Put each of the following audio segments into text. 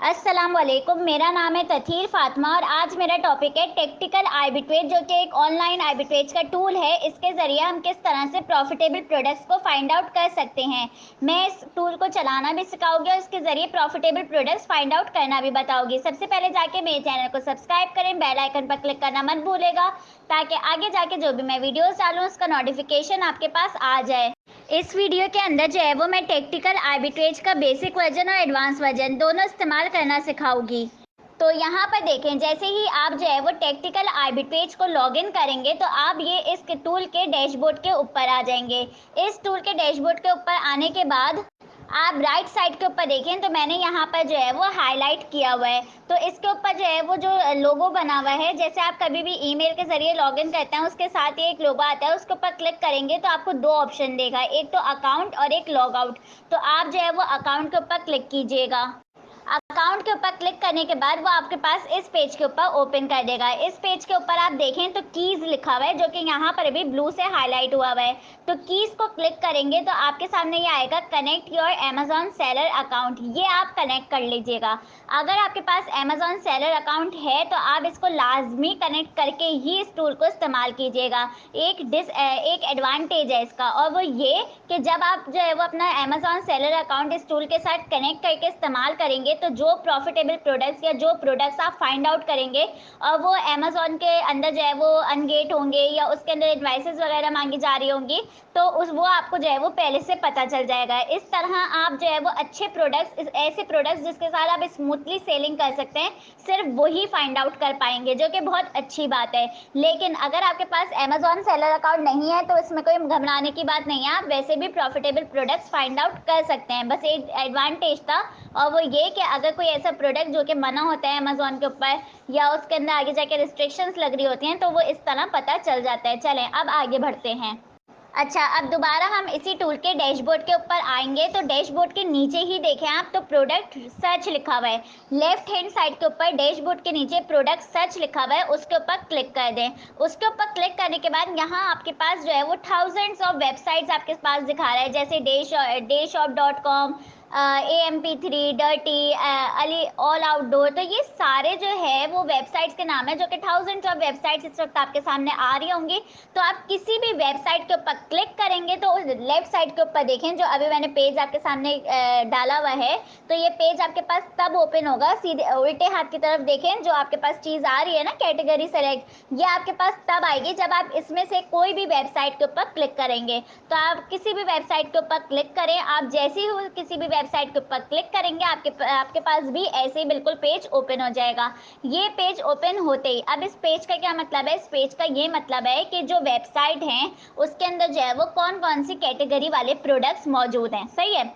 अस्सलाम वालेकुम। मेरा नाम है तथीर फातिमा और आज मेरा टॉपिक है टेक्टिकल आर्बिट्रेज, जो कि एक ऑनलाइन आर्बिट्रेज का टूल है। इसके ज़रिए हम किस तरह से प्रॉफिटेबल प्रोडक्ट्स को फाइंड आउट कर सकते हैं। मैं इस टूल को चलाना भी सिखाऊंगी और इसके ज़रिए प्रॉफिटेबल प्रोडक्ट्स फाइंड आउट करना भी बताऊंगी। सबसे पहले जाके मेरे चैनल को सब्सक्राइब करें, बेल आइकन पर क्लिक करना मत भूलेगा, ताकि आगे जाके जो भी मैं वीडियोज़ डालूँ उसका नोटिफिकेशन आपके पास आ जाए। इस वीडियो के अंदर जो है वो मैं टेक्टिकल आर्बिट्रेज का बेसिक वर्जन और एडवांस वर्जन दोनों इस्तेमाल करना सिखाऊंगी। तो यहाँ पर देखें, जैसे ही आप जो है वो टेक्टिकल आर्बिट्रेज को लॉगिन करेंगे तो आप ये इस टूल के डैशबोर्ड के ऊपर आ जाएंगे। इस टूल के डैशबोर्ड के ऊपर आने के बाद आप राइट साइड के ऊपर देखें तो मैंने यहाँ पर जो है वो हाईलाइट किया हुआ है। तो इसके ऊपर जो है वो जो लोगो बना हुआ है, जैसे आप कभी भी ईमेल के ज़रिए लॉगिन करते हैं उसके साथ ही एक लोगो आता है, उसके ऊपर क्लिक करेंगे तो आपको दो ऑप्शन देगा, एक तो अकाउंट और एक लॉग आउट। तो आप जो है वो अकाउंट के ऊपर क्लिक कीजिएगा। अकाउंट के ऊपर क्लिक करने के बाद वो आपके पास इस पेज के ऊपर ओपन कर देगा। इस पेज के ऊपर आप देखें तो कीज़ लिखा हुआ है, जो कि यहाँ पर भी ब्लू से हाईलाइट हुआ हुआ है। तो कीज़ को क्लिक करेंगे तो आपके सामने ये आएगा connect your Amazon seller account. ये आप कनेक्ट कर लीजिएगा। अगर आपके पास अमेजॉन सेलर अकाउंट है तो आप इसको लाजमी कनेक्ट करके ही इस टूल को इस्तेमाल कीजिएगा। एक एडवांटेज है इसका, और वो ये कि जब आप जो है वो अपना अमेजॉन सेलर अकाउंट इस टूल के साथ कनेक्ट करके इस्तेमाल करेंगे तो जो प्रॉफिटेबल प्रोडक्ट्स या जो प्रोडक्ट्स आप फाइंड आउट करेंगे और वो अमेजोन के अंदर जो है वो अनगेट होंगे या उसके अंदर इनवाइसेस वगैरह मांगी जा रही होंगी, तो वो आपको जो है वो पहले से पता चल जाएगा। इस तरह आप जो है वो अच्छे प्रोडक्ट्स, ऐसे प्रोडक्ट्स जिसके साथ आप स्मूथली सेलिंग कर सकते हैं, सिर्फ वही फाइंड आउट कर पाएंगे, जो कि बहुत अच्छी बात है। लेकिन अगर आपके पास अमेजोन सेलर अकाउंट नहीं है तो इसमें कोई घबराने की बात नहीं है, आप वैसे भी प्रॉफिटेबल प्रोडक्ट्स फाइंड आउट कर सकते हैं। बस एक एडवांटेज था, और वो ये कि अगर कोई ऐसा प्रोडक्ट जो कि मना होता है अमेजोन के ऊपर या उसके अंदर आगे जाके रिस्ट्रिक्शंस लग रही होती हैं, तो वो इस तरह पता चल जाता है। चलें अब आगे बढ़ते हैं। अच्छा, अब दोबारा हम इसी टूल के डैशबोर्ड के ऊपर आएंगे तो डैशबोर्ड के नीचे ही देखें आप तो प्रोडक्ट सर्च लिखा हुआ है। लेफ्ट हैंड साइड के ऊपर डैशबोर्ड के नीचे प्रोडक्ट सर्च लिखा हुआ है, उसके ऊपर क्लिक कर दें। उसके ऊपर क्लिक करने के बाद यहाँ आपके पास जो है वो थाउजेंड्स ऑफ वेबसाइट्स आपके पास दिखा रहा है, जैसे DayShop.com, AMP3, dirty, Ali, all outdoor. तो ये सारे जो है वो वेबसाइट्स के नाम है, जो कि थाउजेंड्स ऑफ वेबसाइट्स इस वक्त आपके सामने आ रही होंगी। तो आप किसी भी वेबसाइट के ऊपर क्लिक करेंगे तो लेफ्ट साइड के ऊपर देखें, जो अभी मैंने पेज आपके सामने डाला हुआ है, तो ये पेज आपके पास तब ओपन होगा, सीधे उल्टे हाथ की तरफ देखें, जो आपके पास चीज़ आ रही है ना कैटेगरी सेलेक्ट, ये आपके पास तब आएगी जब आप इसमें से कोई भी वेबसाइट के ऊपर क्लिक करेंगे। तो आप किसी भी वेबसाइट के ऊपर क्लिक करें, आप जैसे ही किसी भी वेबसाइट के ऊपर क्लिक करेंगे आपके पास भी ऐसे ही बिल्कुल पेज ओपन हो जाएगा। ये पेज ओपन होते ही, अब इस पेज का क्या मतलब है? इस पेज का ये मतलब है कि जो वेबसाइट हैं उसके अंदर जो है वो कौन कौन सी कैटेगरी वाले प्रोडक्ट्स मौजूद हैं। सही है।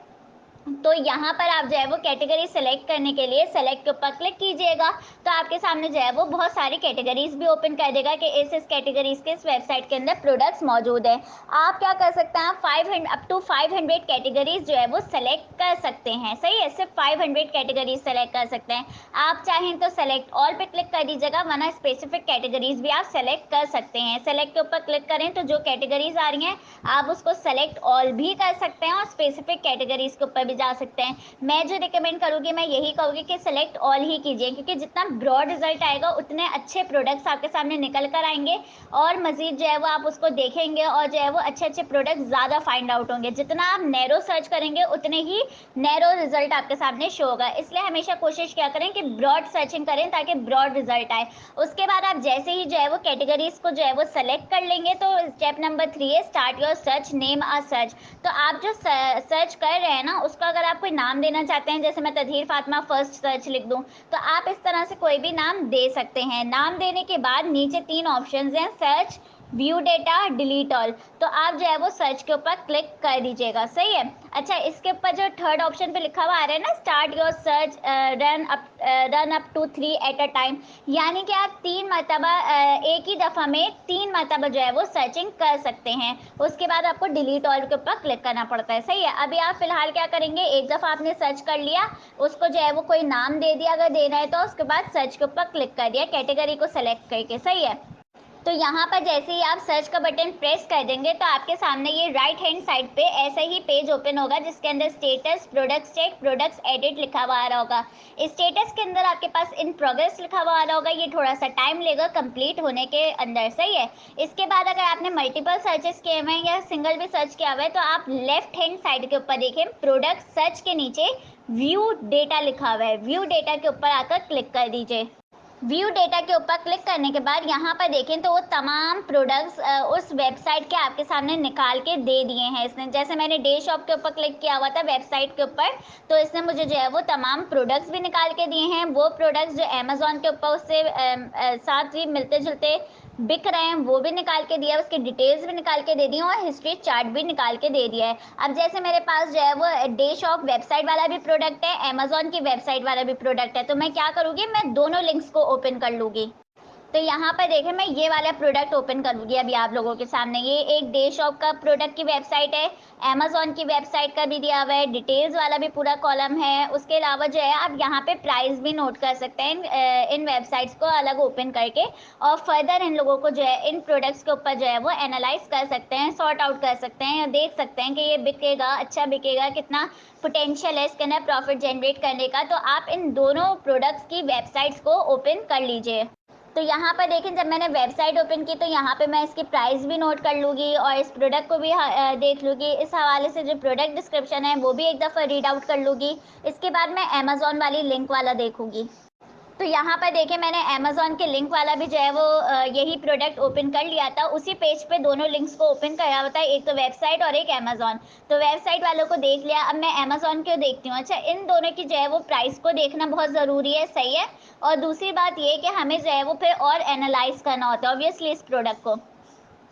तो यहाँ पर आप जो है वो कैटेगरी सेलेक्ट करने के लिए सेलेक्ट के ऊपर क्लिक कीजिएगा, तो आपके सामने जो है वो बहुत सारी कैटेगरीज भी ओपन कर देगा कि इस कैटेगरीज के इस वेबसाइट के अंदर प्रोडक्ट्स मौजूद हैं। आप क्या कर सकते हैं? 500 अप टू 500 कैटेगरीज जो है वो सेलेक्ट कर सकते हैं। सही है, सिर्फ 500 कैटेगरीज सेलेक्ट कर सकते हैं। आप चाहें तो सेलेक्ट ऑल पे क्लिक कर दीजिएगा, वरना स्पेसिफिक कैटेगरीज भी आप सेलेक्ट कर सकते हैं। सेलेक्ट के ऊपर क्लिक करें तो जो कैटेगरीज आ रही हैं आप उसको सेलेक्ट ऑल भी कर सकते हैं और स्पेसिफिक कैटेगरीज के ऊपर भी जा सकते हैं। मैं जो रिकमेंड करूँगी, मैं यही कहूँगी कि सेलेक्ट ऑल ही कीजिए, क्योंकि जितना ब्रॉड रिजल्ट आएगा उतने अच्छे प्रोडक्ट्स आपके सामने निकल कर आएंगे और मजीद जो है वो आप उसको देखेंगे और जो है वो अच्छे अच्छे प्रोडक्ट ज़्यादा फाइंड आउट होंगे। जितना आप नैरो सर्च करेंगे उतने ही नैरो रिजल्ट आपके सामने शो होगा। इसलिए हमेशा कोशिश क्या करें कि ब्रॉड सर्चिंग करें ताकि ब्रॉड रिजल्ट आए। उसके बाद आप जैसे ही जो है वो कैटेगरीज को जो है वो सेलेक्ट कर लेंगे तो स्टेप नंबर 3 है start your search, name a search. तो आप जो सर्च कर रहे हैं ना उसका अगर आप कोई नाम देना चाहते हैं, जैसे मैं तथीर फातिमा फर्स्ट सर्च लिख दूं, तो आप इस तरह से कोई भी नाम दे सकते हैं। नाम देने के बाद नीचे 3 ऑप्शंस हैं, search, view data, delete all. तो आप जो है वो सर्च के ऊपर क्लिक कर दीजिएगा। सही है। अच्छा, इसके ऊपर जो थर्ड ऑप्शन पे लिखा हुआ आ रहा है ना start your search, run up to 3 at a time, यानी कि आप 3 मरतबा एक ही दफ़ा में 3 मरतबा जो है वो सर्चिंग कर सकते हैं। उसके बाद आपको डिलीट ऑल के ऊपर क्लिक करना पड़ता है। सही है। अभी आप फिलहाल क्या करेंगे, एक दफ़ा आपने सर्च कर लिया, उसको जो है वो कोई नाम दे दिया अगर देना है तो, उसके बाद सर्च के ऊपर क्लिक कर दिया कैटेगरी को सेलेक्ट करके। सही है। तो यहाँ पर जैसे ही आप सर्च का बटन प्रेस कर देंगे तो आपके सामने ये राइट हैंड साइड पे ऐसा ही पेज ओपन होगा जिसके अंदर status, products check, products edit लिखा हुआ आ रहा होगा। स्टेटस के अंदर आपके पास इन प्रोग्रेस लिखा हुआ आ रहा होगा, ये थोड़ा सा टाइम लेगा कंप्लीट होने के अंदर, सही है। इसके बाद अगर आपने मल्टीपल सर्चेस किए हुए हैं या सिंगल भी सर्च किया हुआ है तो आप लेफ्ट हैंड साइड के ऊपर देखें प्रोडक्ट सर्च के नीचे व्यू डेटा लिखा हुआ है, व्यू डेटा के ऊपर आकर क्लिक कर दीजिए। व्यू डेटा के ऊपर क्लिक करने के बाद यहाँ पर देखें तो वो तमाम प्रोडक्ट्स उस वेबसाइट के आपके सामने निकाल के दे दिए हैं इसने। जैसे मैंने डे शॉप के ऊपर क्लिक किया हुआ था वेबसाइट के ऊपर, तो इसने मुझे जो है वो तमाम प्रोडक्ट्स भी निकाल के दिए हैं। वो प्रोडक्ट्स जो अमेजोन के ऊपर उससे साथ ही मिलते जुलते बिक रहे हैं वो भी निकाल के दिया, उसकी डिटेल्स भी निकाल के दे दी और हिस्ट्री चार्ट भी निकाल के दे दिया है। अब जैसे मेरे पास जो है वो डे शॉप वेबसाइट वाला भी प्रोडक्ट है, अमेजोन की वेबसाइट वाला भी प्रोडक्ट है, तो मैं क्या करूँगी, मैं दोनों लिंक्स को ओपन कर लूँगी। तो यहाँ पर देखें मैं ये वाला प्रोडक्ट ओपन करूँगी अभी आप लोगों के सामने। ये एक डे शॉप का प्रोडक्ट की वेबसाइट है, अमेजोन की वेबसाइट का भी दिया हुआ है, डिटेल्स वाला भी पूरा कॉलम है। उसके अलावा जो है आप यहाँ पे प्राइस भी नोट कर सकते हैं इन वेबसाइट्स को अलग ओपन करके, और फर्दर इन लोगों को जो है इन प्रोडक्ट्स के ऊपर जो है वो एनालाइज कर सकते हैं, सॉर्ट आउट कर सकते हैं, या देख सकते हैं कि ये बिकेगा, अच्छा बिकेगा, कितना पोटेंशियल है इसके अंदर प्रॉफिट जनरेट करने का। तो आप इन दोनों प्रोडक्ट्स की वेबसाइट्स को ओपन कर लीजिए। तो यहाँ पर देखें जब मैंने वेबसाइट ओपन की तो यहाँ पे मैं इसकी प्राइस भी नोट कर लूँगी और इस प्रोडक्ट को भी देख लूँगी। इस हवाले से जो प्रोडक्ट डिस्क्रिप्शन है वो भी एक दफ़ा रीड आउट कर लूँगी। इसके बाद मैं अमेजोन वाली लिंक वाला देखूँगी। तो यहाँ पर देखें मैंने अमेजोन के लिंक वाला भी जो है वो यही प्रोडक्ट ओपन कर लिया था। उसी पेज पे दोनों लिंक्स को ओपन करा हुआ था, एक तो वेबसाइट और एक अमेजोन। तो वेबसाइट वालों को देख लिया, अब मैं अमेजोन को देखती हूँ। अच्छा, इन दोनों की जो है वो प्राइस को देखना बहुत ज़रूरी है, सही है। और दूसरी बात ये कि हमें जो है वो फिर और एनालाइज करना होता है ऑब्वियसली इस प्रोडक्ट को,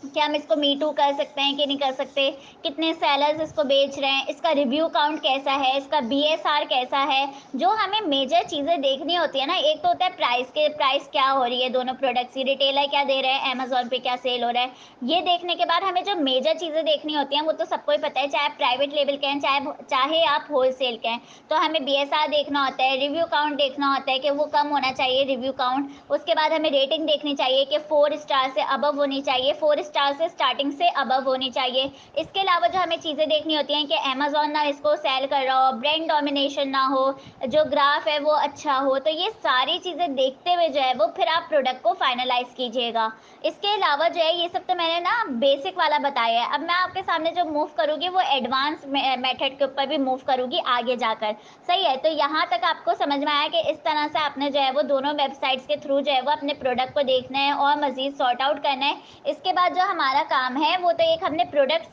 क्या हम इसको मी टू कर सकते हैं कि नहीं कर सकते, कितने सेलर्स इसको बेच रहे हैं, इसका रिव्यू काउंट कैसा है, इसका बीएसआर कैसा है। जो हमें मेजर चीज़ें देखनी होती है ना, एक तो होता है प्राइस क्या हो रही है दोनों प्रोडक्ट्स की, रिटेलर क्या दे रहे हैं, अमेजोन पे क्या सेल हो रहा है, ये देखने के बाद हमें जो मेजर चीज़ें देखनी होती हैं वो तो सबको ही पता है, चाहे आप प्राइवेट लेवल के हैं चाहे आप होलसेल के हैं। तो हमें बीएसआर देखना होता है, रिव्यू काउंट देखना होता है कि वो कम होना चाहिए रिव्यू काउंट। उसके बाद हमें रेटिंग देखनी चाहिए कि 4 स्टार से अबव होनी चाहिए, 4 स्टार से स्टार्टिंग से अबव होनी चाहिए। इसके अलावा जो हमें चीज़ें देखनी होती हैं कि अमेजोन ना इसको सेल कर रहा हो, ब्रांड डोमिनेशन ना हो, जो ग्राफ है वो अच्छा हो। तो ये सारी चीज़ें देखते हुए जो है वो फिर आप प्रोडक्ट को फाइनलाइज कीजिएगा। इसके अलावा जो है ये सब तो मैंने ना बेसिक वाला बताया है। अब मैं आपके सामने जो मूव करूँगी वो एडवांस मेथड के ऊपर भी मूव करूँगी आगे जाकर, सही है। तो यहाँ तक आपको समझ में आया कि इस तरह से आपने जो है वो दोनों वेबसाइट्स के थ्रू जो है वो अपने प्रोडक्ट को देखना है और मज़ीद सॉर्ट आउट करना है। इसके बाद जो हमारा काम है वो तो एक हमने प्रोडक्ट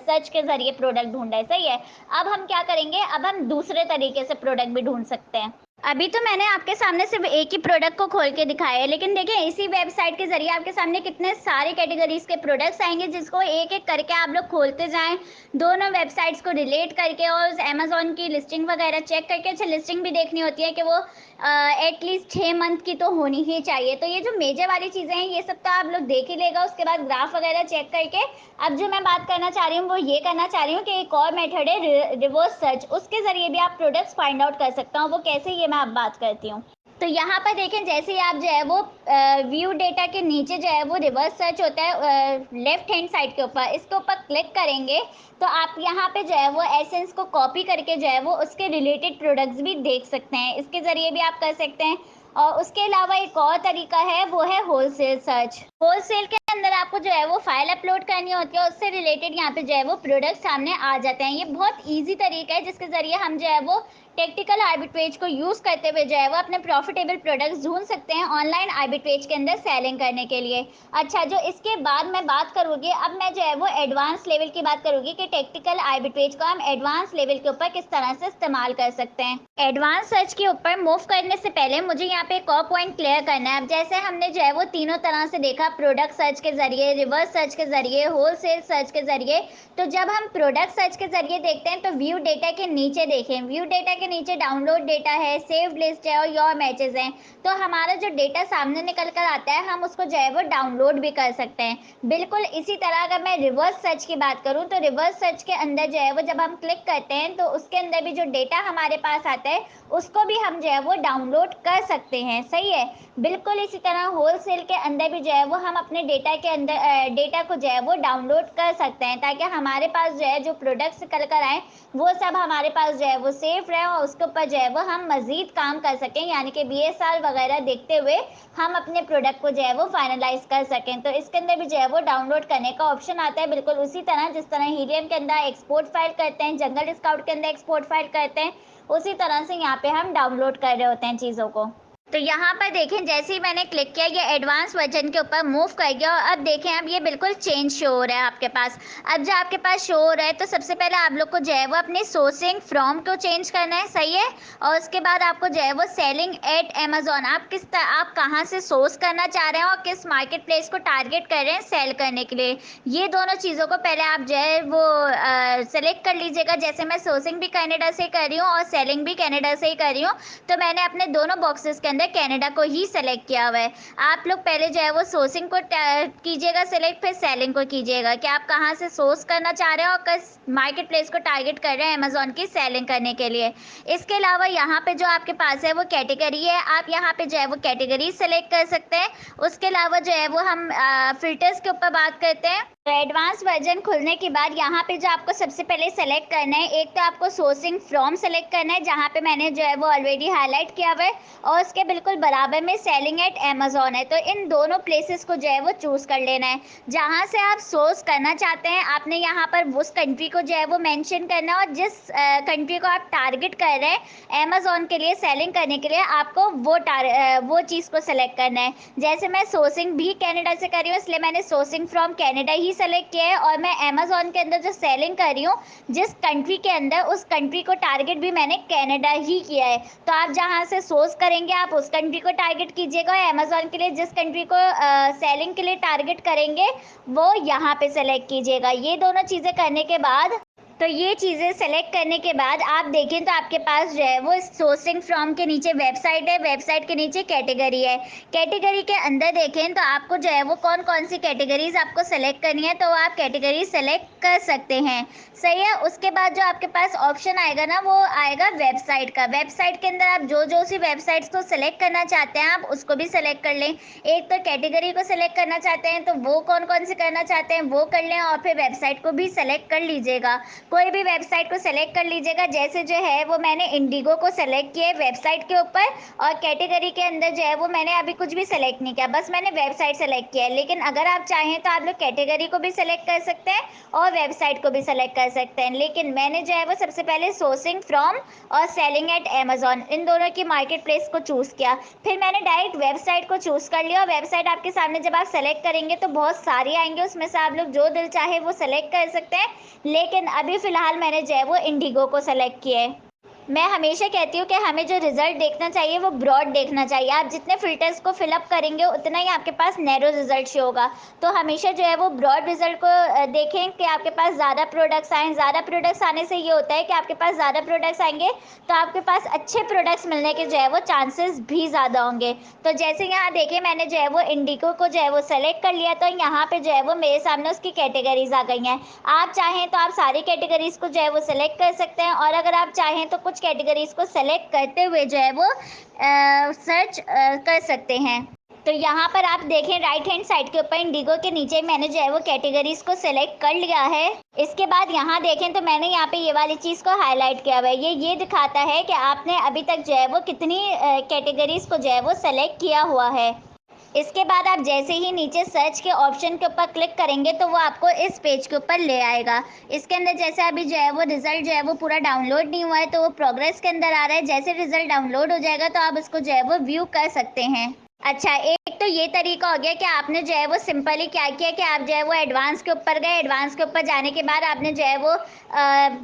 सर्च के ज़रिए प्रोडक्ट ढूंढा है, सही है। अब हम क्या करेंगे, अब हम दूसरे तरीके से प्रोडक्ट भी ढूंढ सकते हैं। अभी तो मैंने आपके सामने सिर्फ एक ही प्रोडक्ट को खोल के दिखाया है, लेकिन देखिए इसी वेबसाइट के जरिए आपके सामने कितने सारे कैटेगरीज के प्रोडक्ट्स आएंगे जिसको एक एक करके आप लोग खोलते जाएं, दोनों वेबसाइट्स को रिलेट करके और अमेजोन की लिस्टिंग वगैरह चेक करके। अच्छा, लिस्टिंग भी देखनी होती है कि वो एटलीस्ट 6 मंथ की तो होनी ही चाहिए। तो ये जो मेजर वाली चीज़ें हैं ये सब तो आप लोग देख ही लेगा। उसके बाद ग्राफ वगैरह चेक करके अब जो मैं बात करना चाह रही हूँ वो ये करना चाह रही हूँ कि एक और मेथड है रिवर्स सर्च, उसके ज़रिए भी आप प्रोडक्ट्स फाइंड आउट कर सकता हूँ। वो कैसे, ये मैं अब बात करती हूँ। तो यहाँ पर देखें जैसे ही आप जो है वो व्यू डेटा के नीचे जो है वो रिवर्स सर्च होता है लेफ्ट हैंड साइड के ऊपर, इसके ऊपर क्लिक करेंगे तो आप यहाँ पे जो है वो एसेंस को कॉपी करके जो है वो उसके रिलेटेड प्रोडक्ट्स भी देख सकते हैं, इसके ज़रिए भी आप कर सकते हैं। और उसके अलावा एक और तरीका है वो है होलसेल सर्च। होलसेल के अंदर आपको जो है वो फाइल अपलोड करनी होती है, उससे रिलेटेड यहाँ पे जो है वो प्रोडक्ट सामने आ जाते हैं। ये बहुत इजी तरीका है जिसके ज़रिए हम जो है वो टेक्टिकल आर्बिट्रेज को यूज़ करते हुए जो है वो अपने प्रॉफिटेबल प्रोडक्ट्स ढूंढ सकते हैं ऑनलाइन आर्बिट्रेज के अंदर सेलिंग करने के लिए। अच्छा, जो इसके बाद मैं बात करूँगी, अब मैं जो है वो एडवांस लेवल की बात करूँगी कि टेक्टिकल आर्बिट्रेज को हम एडवांस लेवल के ऊपर किस तरह से इस्तेमाल कर सकते हैं। एडवांस सर्च के ऊपर मूव करने से पहले मुझे यहाँ पे एक और पॉइंट क्लियर करना है। अब जैसे हमने जो है वो तीनों तरह से देखा, प्रोडक्ट सर्च के ज़रिए, रिवर्स सर्च के ज़रिए, होलसेल सर्च के ज़रिए। तो जब हम प्रोडक्ट सर्च के ज़रिए देखते हैं तो व्यू डेटा के नीचे देखें, व्यू डेटा के के नीचे डाउनलोड डेटा है, सेव्ड लिस्ट है और योर मैचेस हैं। तो हमारा जो डेटा सामने निकल कर आता है हम उसको जो है वो डाउनलोड भी कर सकते हैं। बिल्कुल इसी तरह अगर मैं रिवर्स सर्च की बात करूँ तो रिवर्स सर्च के अंदर जो है वो जब हम क्लिक करते हैं तो उसके अंदर भी जो डेटा हमारे पास आता है उसको भी हम जो है वो डाउनलोड कर सकते हैं। सही है। बिल्कुल इसी तरह होलसेल के अंदर भी जो है वो हम अपने डेटा के अंदर डेटा को जो है वो डाउनलोड कर सकते हैं ताकि हमारे पास जो है जो प्रोडक्ट्स निकल कर आए वो सब हमारे पास जो है वो सेफ रहे और उसके ऊपर जो है वो हम मजीद काम कर सकें, यानी कि BSR वगैरह देखते हुए हम अपने प्रोडक्ट को जो है वो फाइनलाइज कर सकें। तो इसके अंदर भी जो है वो डाउनलोड करने का ऑप्शन आता है, बिल्कुल उसी तरह जिस तरह हीलियम के अंदर एक्सपोर्ट फाइल करते हैं, जंगल स्काउट के अंदर एक्सपोर्ट फाइल करते हैं, उसी तरह से यहाँ पे हम डाउनलोड कर रहे होते हैं चीज़ों को। तो यहाँ पर देखें जैसे ही मैंने क्लिक किया ये एडवांस वर्जन के ऊपर मूव कर गया और अब देखें अब ये बिल्कुल चेंज शो हो रहा है आपके पास। अब जो आपके पास शो हो रहा है तो सबसे पहले आप लोग को जो है वो अपने सोर्सिंग फ्रॉम को चेंज करना है। सही है। और उसके बाद आपको जो है वो सेलिंग एट अमेजोन, आप कहाँ से सोर्स करना चाह रहे हैं और किस मार्केट प्लेस को टारगेट कर रहे हैं सेल करने के लिए, ये दोनों चीज़ों को पहले आप जो है वो सेलेक्ट कर लीजिएगा। जैसे मैं सोर्सिंग भी कनाडा से कर रही हूँ और सेलिंग भी कनाडा से ही कर रही हूँ तो मैंने अपने दोनों बॉक्सेस के अंदर कनाडा को ही सेलेक्ट किया हुआ है। आप लोग पहले जो है वो सोर्सिंग को कीजिएगा सेलेक्ट, फिर सेलिंग को कीजिएगा कि आप कहाँ से सोर्स करना चाह रहे हैं और किस मार्केट प्लेस को टारगेट कर रहे हैं अमेजोन की सेलिंग करने के लिए। इसके अलावा यहाँ पे जो आपके पास है वो कैटेगरी है, आप यहाँ पे जो है वो कैटेगरी सेलेक्ट कर सकते हैं। उसके अलावा जो है वो हम फिल्टर्स के ऊपर बात करते हैं। तो एडवांस वर्जन खुलने के बाद यहाँ पे जो आपको सबसे पहले सेलेक्ट करना है, एक तो आपको सोर्सिंग फ्रॉम सेलेक्ट करना है जहाँ पे मैंने जो है वो ऑलरेडी हाईलाइट किया हुआ है और उसके बिल्कुल बराबर में सेलिंग एट अमेजोन है। तो इन दोनों प्लेसेस को जो है वो चूज कर लेना है। जहाँ से आप सोर्स करना चाहते हैं आपने यहाँ पर उस कंट्री को जो है वो मेंशन करना है और जिस कंट्री को आप टारगेट कर रहे हैं अमेजोन के लिए सेलिंग करने के लिए आपको वो चीज़ को सेलेक्ट करना है। जैसे मैं सोर्सिंग भी कनाडा से कर रही हूँ इसलिए मैंने sourcing from Canada he select किया है और मैं अमेजोन के अंदर जो सेलिंग कर रही हूँ जिस कंट्री के अंदर उस कंट्री को टारगेट भी मैंने कनाडा ही किया है। तो आप जहाँ से सोर्स करेंगे आप उस कंट्री को टारगेट कीजिएगा और अमेजोन के लिए जिस कंट्री को सेलिंग के लिए टारगेट करेंगे वो यहाँ पे सेलेक्ट कीजिएगा। ये दोनों चीज़ें करने के बाद तो ये चीज़ें सेलेक्ट करने के बाद आप देखें तो आपके पास जो है वो सोर्सिंग फ्रॉम के नीचे वेबसाइट है, वेबसाइट के नीचे कैटेगरी है। कैटेगरी के अंदर देखें तो आपको जो है वो कौन कौन सी कैटेगरीज आपको सेलेक्ट करनी है तो आप कैटेगरी सेलेक्ट कर सकते हैं। सही है। उसके बाद जो आपके पास ऑप्शन आएगा ना वो आएगा वेबसाइट का। वेबसाइट के अंदर आप जो सी वेबसाइट्स को सेलेक्ट करना चाहते हैं आप उसको भी सेलेक्ट कर लें। एक तो कैटेगरी को सेलेक्ट करना चाहते हैं तो वो कौन कौन सी करना चाहते हैं वो कर लें और फिर वेबसाइट को भी सेलेक्ट कर लीजिएगा। कोई भी वेबसाइट को सेलेक्ट कर लीजिएगा। जैसे जो है वो मैंने इंडिगो को सेलेक्ट किया है वेबसाइट के ऊपर और कैटेगरी के अंदर जो है वो मैंने अभी कुछ भी सेलेक्ट नहीं किया, बस मैंने वेबसाइट सेलेक्ट किया है। लेकिन अगर आप चाहें तो आप लोग कैटेगरी को भी सेलेक्ट कर सकते हैं और वेबसाइट को भी सेलेक्ट कर सकते हैं। लेकिन मैंने जो है वो सबसे पहले सोर्सिंग फ्रॉम और सेलिंग एट अमेजोन इन दोनों की मार्केट प्लेस को चूज़ किया, फिर मैंने डायरेक्ट वेबसाइट को चूज़ कर लिया। और वेबसाइट आपके सामने जब आप सेलेक्ट करेंगे तो बहुत सारी आएंगे, उसमें से आप लोग जो दिल चाहे वो सेलेक्ट कर सकते हैं। लेकिन अभी फ़िलहाल मैंने जो है वो इंडिगो को सेलेक्ट किया है। मैं हमेशा कहती हूँ कि हमें जो रिजल्ट देखना चाहिए वो ब्रॉड देखना चाहिए। आप जितने फिल्टर्स को फिलअप करेंगे उतना ही आपके पास नैरो रिजल्ट शो होगा। तो हमेशा जो है वो ब्रॉड रिजल्ट को देखें कि आपके पास ज़्यादा प्रोडक्ट्स आएँ। ज़्यादा प्रोडक्ट्स आने से ये होता है कि आपके पास ज़्यादा प्रोडक्ट्स आएंगे तो आपके पास अच्छे प्रोडक्ट्स मिलने के जो है वो चांसेस भी ज़्यादा होंगे। तो जैसे यहाँ देखिए मैंने जो है वो इंडिगो को जो है वो सेलेक्ट कर लिया तो यहाँ पे जो है वो मेरे सामने उसकी कैटेगरीज आ गई हैं। आप चाहें तो आप सारी कैटेगरीज को जो है वो सेलेक्ट कर सकते हैं और अगर आप चाहें तो कुछ कैटेगरीज को सेलेक्ट करते हुए जो है वो सर्च कर सकते हैं। तो यहाँ पर आप देखें राइट हैंड साइड के ऊपर इंडिगो के नीचे मैंने जो है वो कैटेगरीज को सेलेक्ट कर लिया है। इसके बाद यहाँ देखें तो मैंने यहाँ पे ये वाली चीज़ को हाईलाइट किया हुआ है। ये दिखाता है कि आपने अभी तक जो है वो कितनी कैटेगरीज को जो है वो सेलेक्ट किया हुआ है। इसके बाद आप जैसे ही नीचे सर्च के ऑप्शन के ऊपर क्लिक करेंगे तो वो आपको इस पेज के ऊपर ले आएगा। इसके अंदर जैसे अभी जो है वो रिजल्ट जो है वो पूरा डाउनलोड नहीं हुआ है तो वो प्रोग्रेस के अंदर आ रहा है। जैसे रिजल्ट डाउनलोड हो जाएगा तो आप उसको जो है वो व्यू कर सकते हैं। अच्छा, एक तो ये तरीका हो गया कि आपने जो है वो सिंपली क्या किया कि आप जो है वो एडवांस के ऊपर गए। एडवांस के ऊपर जाने के बाद आपने जो है वो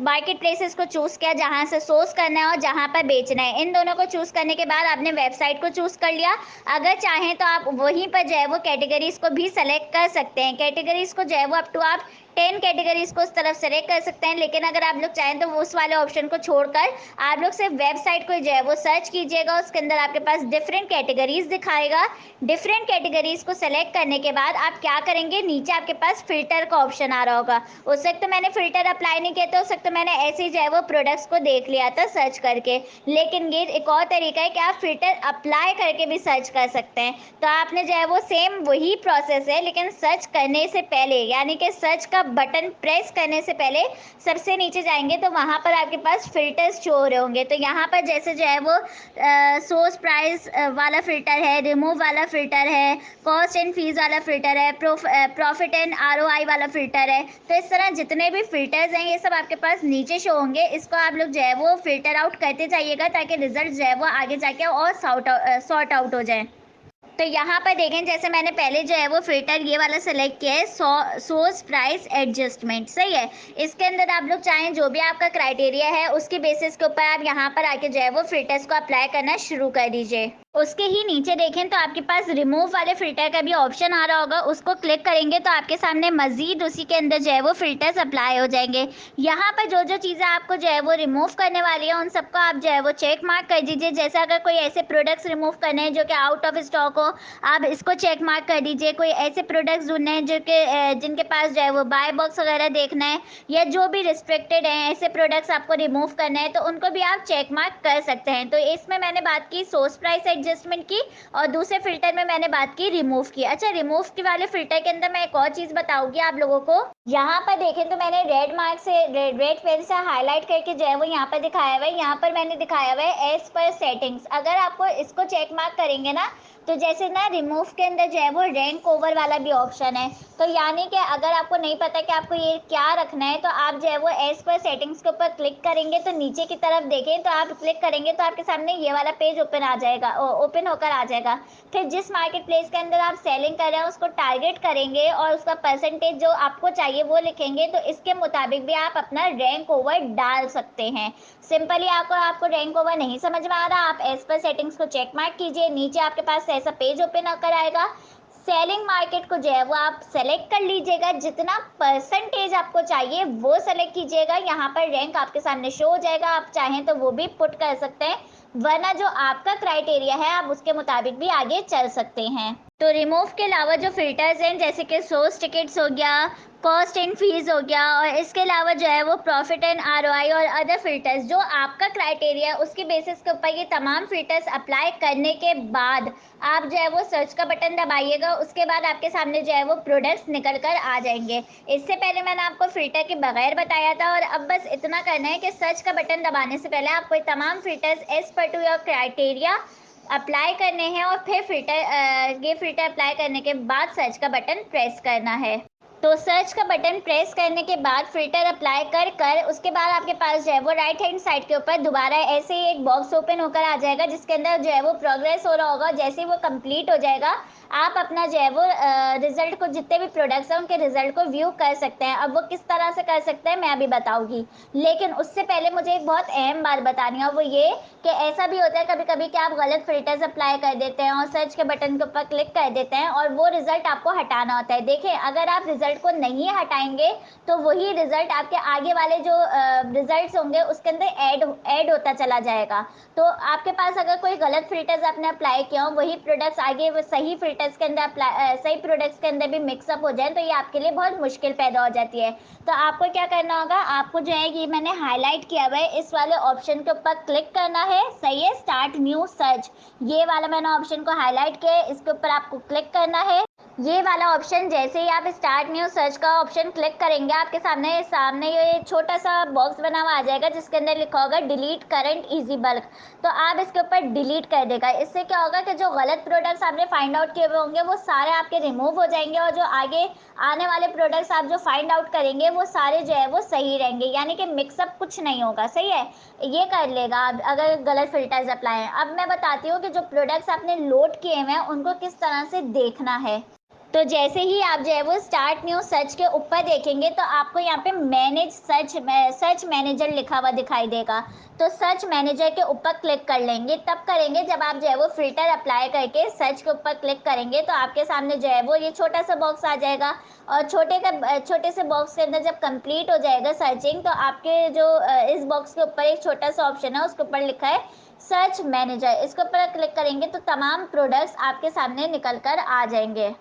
मार्केट प्लेसेस को चूज़ किया जहाँ से सोर्स करना है और जहाँ पर बेचना है। इन दोनों को चूज़ करने के बाद आपने वेबसाइट को चूज़ कर लिया। अगर चाहें तो आप वहीं पर जो है वो कैटेगरीज को भी सेलेक्ट कर सकते हैं। कैटेगरीज को जो है वो अप टू आप 10 कैटेगरीज को उस तरफ सेलेक्ट कर सकते हैं। लेकिन अगर आप लोग चाहें तो वो उस वाले ऑप्शन को छोड़कर आप लोग सिर्फ वेबसाइट को जो है वो सर्च कीजिएगा, उसके अंदर आपके पास डिफरेंट कैटेगरीज दिखाएगा। डिफरेंट कैटेगरीज को सेलेक्ट करने के बाद आप क्या करेंगे, नीचे आपके पास फिल्टर का ऑप्शन आ रहा होगा। उस वक्त तो मैंने फिल्टर अप्लाई नहीं किया था, उस वक्त तो मैंने ऐसे ही जो है वो प्रोडक्ट्स को देख लिया था सर्च करके। लेकिन ये एक और तरीका है कि आप फिल्टर अप्लाई करके भी सर्च कर सकते हैं। तो आपने जो है वो सेम वही प्रोसेस है, लेकिन सर्च करने से पहले, यानी कि सर्च का बटन प्रेस करने से पहले सबसे नीचे जाएंगे तो वहाँ पर आपके पास फिल्टर्स शो हो रहे होंगे। तो यहाँ पर जैसे जो है वो सोर्स प्राइस वाला फिल्टर है, रिमूव वाला फिल्टर है, कॉस्ट एंड फीस वाला फिल्टर है, प्रॉफिट एंड आरओआई वाला फिल्टर है। तो इस तरह जितने भी फिल्टर्स हैं ये सब आपके पास नीचे शो होंगे। इसको आप लोग जो है वो फिल्टर आउट करते जाइएगा ताकि रिजल्ट जो है वो आगे जाके और सॉर्ट आउट हो जाए। तो यहाँ पर देखें, जैसे मैंने पहले जो है वो फिल्टर ये वाला सेलेक्ट किया है, सोर्स प्राइस एडजस्टमेंट, सही है। इसके अंदर आप लोग चाहें जो भी आपका क्राइटेरिया है उसके बेसिस के ऊपर आप यहाँ पर आके जो है वो फिल्टर्स को अप्लाई करना शुरू कर दीजिए। उसके ही नीचे देखें तो आपके पास रिमूव वाले फिल्टर का भी ऑप्शन आ रहा होगा, उसको क्लिक करेंगे तो आपके सामने मजीद उसी के अंदर जो है वो फिल्टर्स अप्लाई हो जाएंगे। यहाँ पर जो जो चीज़ें आपको जो है वो रिमूव करने वाली है उन सबको आप जो है वो चेक मार्क कर दीजिए। जैसे अगर कोई ऐसे प्रोडक्ट्स रिमूव करने हैं जो कि आउट ऑफ स्टॉक हो, आप इसको चेक मार्क कर दीजिए। कोई ऐसे प्रोडक्ट्स ढूंढने हैं जो कि जिनके पास जो है वो बाय बॉक्स वगैरह देखना है, या जो भी रिस्ट्रिक्टेड हैं ऐसे प्रोडक्ट्स आपको रिमूव करना है, तो उनको भी आप चेक मार्क कर सकते हैं। तो इसमें मैंने बात की सोर्स प्राइस एडजस्टमेंट की, और दूसरे फिल्टर में मैंने बात की रिमूव की। अच्छा, रिमूव के वाले फिल्टर के अंदर मैं एक और चीज़ बताऊंगी आप लोगों को। यहाँ पर देखें तो मैंने रेड मार्क से, रेड पेन से हाईलाइट करके जो है वो यहाँ पर दिखाया हुआ है। यहाँ पर मैंने दिखाया हुआ है एज पर सेटिंग्स। अगर आपको इसको चेक मार्क करेंगे ना, तो जैसे ना रिमूव के अंदर जो है वो रैंक ओवर वाला भी ऑप्शन है। तो यानी कि अगर आपको नहीं पता कि आपको ये क्या रखना है, तो आप जो है वो एज पर सेटिंग्स के ऊपर क्लिक करेंगे तो नीचे की तरफ देखें तो आप क्लिक करेंगे तो आपके सामने ये वाला पेज ओपन आ जाएगा, ओपन होकर आ जाएगा। फिर जिस मार्केट प्लेस के अंदर आप सेलिंग कर रहे हैं उसको टारगेट करेंगे और उसका परसेंटेज जो आपको चाहिए वो लिखेंगे, तो इसके मुताबिक भी आप अपना रैंक ओवर डाल सकते हैं। सिंपली आपको रैंक ओवर नहीं समझ में आ रहा, आप एज पर सेटिंग्स को चेक मार्क कीजिए, नीचे आपके पास ऐसा पेज ओपन होकर आएगा। सेलिंग मार्केट को जो है वो आप सेलेक्ट कर लीजिएगा, जितना परसेंटेज आपको चाहिए वो सेलेक्ट कीजिएगा। यहाँ पर रैंक आपके सामने शो हो जाएगा, आप चाहें तो वो भी पुट कर सकते हैं, वरना जो आपका क्राइटेरिया है आप उसके मुताबिक भी आगे चल सकते हैं। तो रिमूव के अलावा जो फिल्टर्स हैं जैसे कि सोर्स टिकट्स हो गया, कॉस्ट एंड फीस हो गया, और इसके अलावा जो है वो प्रॉफिट एंड आरओआई और अदर फिल्टर्स, जो आपका क्राइटेरिया है उसके बेसिस के ऊपर ये तमाम फिल्टर्स अप्लाई करने के बाद आप जो है वो सर्च का बटन दबाइएगा। उसके बाद आपके सामने जो है वो प्रोडक्ट्स निकल कर आ जाएंगे। इससे पहले मैंने आपको फिल्टर के बगैर बताया था, और अब बस इतना करना है कि सर्च का बटन दबाने से पहले आपको तमाम filters as per to your criteria apply करने हैं, और फिर ये फिल्टर अप्लाई करने के बाद सर्च का बटन प्रेस करना है। तो सर्च का बटन प्रेस करने के बाद फिल्टर अप्लाई कर कर उसके बाद आपके पास जो है वो राइट हैंड साइड के ऊपर दोबारा ऐसे ही एक बॉक्स ओपन होकर आ जाएगा, जिसके अंदर जो है वो प्रोग्रेस हो रहा होगा। जैसे ही वो कंप्लीट हो जाएगा आप अपना जो है वो रिजल्ट को, जितने भी प्रोडक्ट्स हैं उनके रिजल्ट को व्यू कर सकते हैं। अब वो किस तरह से कर सकते हैं मैं अभी बताऊंगी, लेकिन उससे पहले मुझे एक बहुत अहम बात बतानी है, और वो ये कि ऐसा भी होता है कभी कभी कि आप गलत फिल्टर्स अप्लाई कर देते हैं और सर्च के बटन के ऊपर क्लिक कर देते हैं और वो रिजल्ट आपको हटाना होता है। देखें, अगर आप रिजल्ट को नहीं हटाएंगे तो वही रिजल्ट आपके आगे वाले जो रिजल्ट्स होंगे उसके अंदर ऐड होता चला जाएगा। तो आपके पास अगर कोई गलत फिल्टर्स आपने अप्लाई किया हो, वही प्रोडक्ट्स आगे वो सही फिल्टर्स के अंदर सही प्रोडक्ट्स के अंदर भी मिक्सअप हो जाए, तो ये आपके लिए बहुत मुश्किल पैदा हो जाती है। तो आपको क्या करना होगा, आपको जो है ये मैंने हाईलाइट किया हुआ है इस वाले ऑप्शन के ऊपर क्लिक करना है, सही है, स्टार्ट न्यू सर्च, ये वाला मैंने ऑप्शन को हाईलाइट किया है, इसके ऊपर आपको क्लिक करना है। ये वाला ऑप्शन जैसे ही आप स्टार्ट न्यू सर्च का ऑप्शन क्लिक करेंगे आपके सामने ये छोटा सा बॉक्स बना हुआ आ जाएगा जिसके अंदर लिखा होगा डिलीट करंट इजी बल्क। तो आप इसके ऊपर डिलीट कर देगा। इससे क्या होगा कि जो गलत प्रोडक्ट्स आपने फाइंड आउट किए हुए होंगे वो सारे आपके रिमूव हो जाएंगे, और जो आगे आने वाले प्रोडक्ट्स आप जो फाइंड आउट करेंगे वो सारे जो है वो सही रहेंगे, यानी कि मिक्सअप कुछ नहीं होगा, सही है। ये कर लेगा आप अगर गलत फिल्टर्स अप्लाई हैं। अब मैं बताती हूँ कि जो प्रोडक्ट्स आपने लोड किए हुए हैं उनको किस तरह से देखना है। तो जैसे ही आप जो है वो स्टार्ट न्यू सर्च के ऊपर देखेंगे तो आपको यहाँ पे मैनेज सर्च मैनेजर लिखा हुआ दिखाई देगा। तो सर्च मैनेजर के ऊपर क्लिक कर लेंगे, तब करेंगे जब आप जो है वो फिल्टर अप्लाई करके सर्च के ऊपर क्लिक करेंगे तो आपके सामने जो है वो ये छोटा सा बॉक्स आ जाएगा। और छोटे से बॉक्स के अंदर जब कंप्लीट हो जाएगा सर्चिंग तो आपके जो इस बॉक्स के ऊपर एक छोटा सा ऑप्शन है, उसके ऊपर लिखा है सर्च मैनेजर। इसके ऊपर क्लिक करेंगे तो तमाम प्रोडक्ट्स आपके सामने निकल कर आ जाएंगे।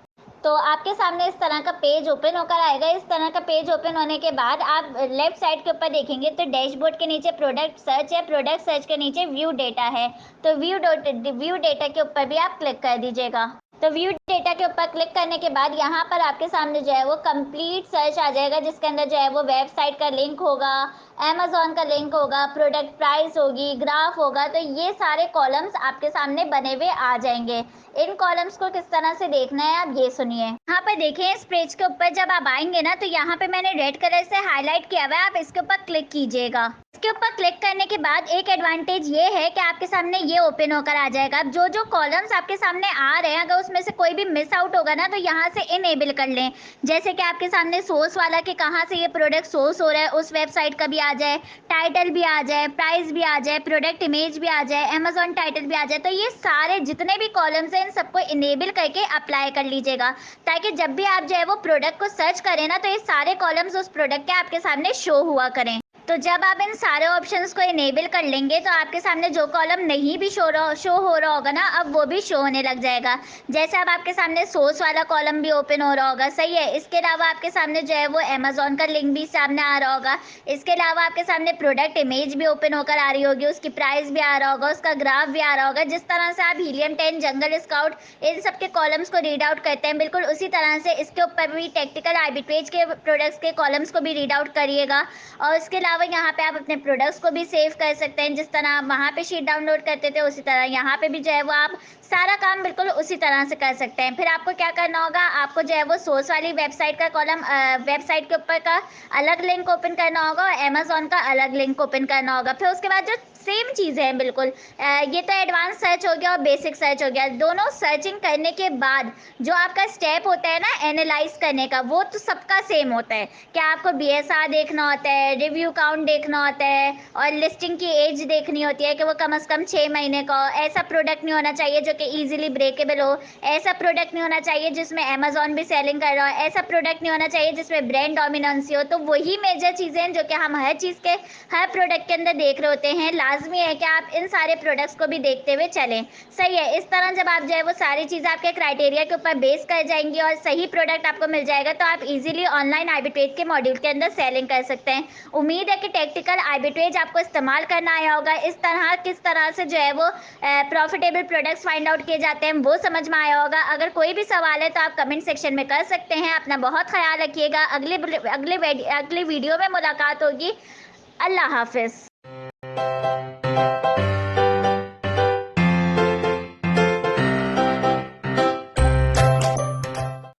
तो आपके सामने इस तरह का पेज ओपन होकर आएगा। इस तरह का पेज ओपन होने के बाद आप लेफ्ट साइड के ऊपर देखेंगे तो डैशबोर्ड के नीचे प्रोडक्ट सर्च है, प्रोडक्ट सर्च के नीचे व्यू डेटा है। तो व्यू डेटा के ऊपर भी आप क्लिक कर दीजिएगा। तो व्यू डेटा के ऊपर क्लिक करने के बाद यहाँ पर आपके सामने जो है वो कंप्लीट सर्च आ जाएगा, जिसके अंदर जो है वो वेबसाइट का लिंक होगा, अमेजोन का लिंक होगा, प्रोडक्ट प्राइस होगी, ग्राफ होगा। तो ये सारे कॉलम्स आपके सामने बने हुए आ जाएंगे। इन कॉलम्स को किस तरह से देखना है आप ये सुनिए। यहाँ पर देखें, इस पेज के ऊपर जब आप आएंगे ना तो यहाँ पे मैंने रेड कलर से हाईलाइट किया हुआ है, आप इसके ऊपर क्लिक कीजिएगा। इसके ऊपर क्लिक करने के बाद एक एडवांटेज ये है कि आपके सामने ये ओपन होकर आ जाएगा। अब जो जो कॉलम्स आपके सामने आ रहे हैं अगर उसमें से कोई भी मिस आउट होगा ना तो यहाँ से इनेबल कर लें। जैसे कि आपके सामने सोर्स वाला कि कहाँ से ये प्रोडक्ट सोर्स हो रहा है उस वेबसाइट का भी आ जाए, टाइटल भी आ जाए, प्राइस भी आ जाए, प्रोडक्ट इमेज भी आ जाए, अमेजोन टाइटल भी आ जाए। तो ये सारे जितने भी कॉलम्स हैं इन सबको इनेबल करके अप्लाई कर लीजिएगा, ताकि जब भी आप जो है वो प्रोडक्ट को सर्च करें ना तो ये सारे कॉलम्स उस प्रोडक्ट के आपके सामने शो हुआ करें। तो जब आप इन सारे ऑप्शंस को इनेबल कर लेंगे तो आपके सामने जो कॉलम नहीं भी शो हो रहा होगा ना अब वो भी शो होने लग जाएगा। जैसे अब आपके सामने सोर्स वाला कॉलम भी ओपन हो रहा होगा, सही है। इसके अलावा आपके सामने जो है वो अमेजोन का लिंक भी सामने आ रहा होगा। इसके अलावा आपके सामने प्रोडक्ट इमेज भी ओपन होकर आ रही होगी, उसकी प्राइस भी आ रहा होगा, उसका ग्राफ भी आ रहा होगा। जिस तरह से आप हीलियम 10, जंगल स्काउट इन सब के कॉलम्स को रीड आउट करते हैं, बिल्कुल उसी तरह से इसके ऊपर भी टेक्टिकल आर्बिट्रेज के प्रोडक्ट्स के कॉलम्स को भी रीड आउट करिएगा। और इसके अलावा यहाँ पे आप अपने प्रोडक्ट्स को भी सेव कर सकते हैं। जिस तरह आप वहाँ पे शीट डाउनलोड करते थे उसी तरह यहाँ पे भी जो है वो आप सारा काम बिल्कुल उसी तरह से कर सकते हैं। फिर आपको क्या करना होगा, आपको जो है वो सोर्स वाली वेबसाइट का कॉलम वेबसाइट के ऊपर का अलग लिंक ओपन करना होगा और अमेजोन का अलग लिंक ओपन करना होगा। फिर उसके बाद जो सेम चीज़ है बिल्कुल, ये तो एडवांस सर्च हो गया और बेसिक सर्च हो गया। दोनों सर्चिंग करने के बाद जो आपका स्टेप होता है ना एनालाइज करने का, वो तो सबका सेम होता है कि आपको बीएसआर देखना होता है, रिव्यू काउंट देखना होता है और लिस्टिंग की एज देखनी होती है कि वो कम से कम 6 महीने का हो। ऐसा प्रोडक्ट नहीं होना चाहिए जो कि इजीली ब्रेकेबल हो, ऐसा प्रोडक्ट नहीं होना चाहिए जिसमें अमेजोन भी सेलिंग कर रहा हो, ऐसा प्रोडक्ट नहीं होना चाहिए जिसमें ब्रांड डोमिनेंसी हो। तो वही मेजर चीज़ें हैं जो कि हम हर चीज़ के हर प्रोडक्ट के अंदर देख रहे होते हैं। लाजमी है कि आप इन सारे प्रोडक्ट्स को भी देखते हुए चलें, सही है। इस तरह जब आप जो है वो सारी चीज़ें आपके क्राइटेरिया के ऊपर बेस कर जाएंगी और सही प्रोडक्ट आपको मिल जाएगा तो आप इजीली ऑनलाइन आर्बिट्रेज के मॉड्यूल के अंदर सेलिंग कर सकते हैं। उम्मीद है कि टेक्टिकल आर्बिट्रेज आपको इस्तेमाल करना आया होगा। इस तरह किस तरह से जो है वो प्रॉफिटेबल प्रोडक्ट्स फाइंड आउट किए जाते हैं वो समझ में आया होगा। अगर कोई भी सवाल है तो आप कमेंट सेक्शन में कर सकते हैं। अपना बहुत ख्याल रखिएगा। अगले वीडियो में मुलाकात होगी। अल्लाह हाफिज़।